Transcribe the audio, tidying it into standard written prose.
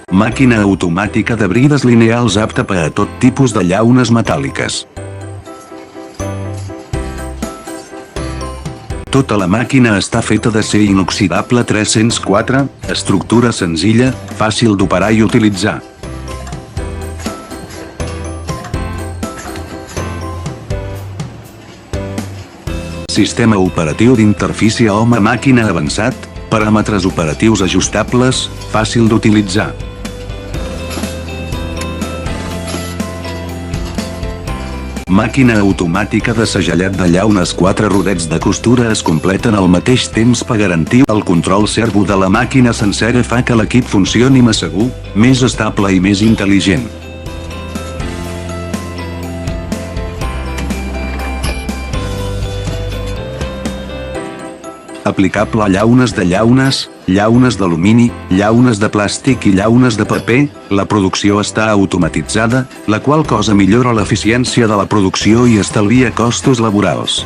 Màquina automàtica de brides lineals apta per a tot tipus de llaunes metàl·liques. Tota la màquina està feta d'acer inoxidable 304, estructura senzilla, fàcil d'operar i utilitzar. Sistema operatiu d'interfície home-màquina avançat, paràmetres operatius ajustables, fàcil d'utilitzar. Màquina automàtica de segellat de llaunes. 4 rodets de costura es completen al mateix temps per garantir el control servo de la màquina sencera. Fa que l'equip funcioni més segur, més estable i més intel·ligent. Aplicable a llaunes d'alumini, llaunes de plàstic i llaunes de paper. La producció està automatitzada, la qual cosa millora l'eficiència de la producció i estalvia costos laborals.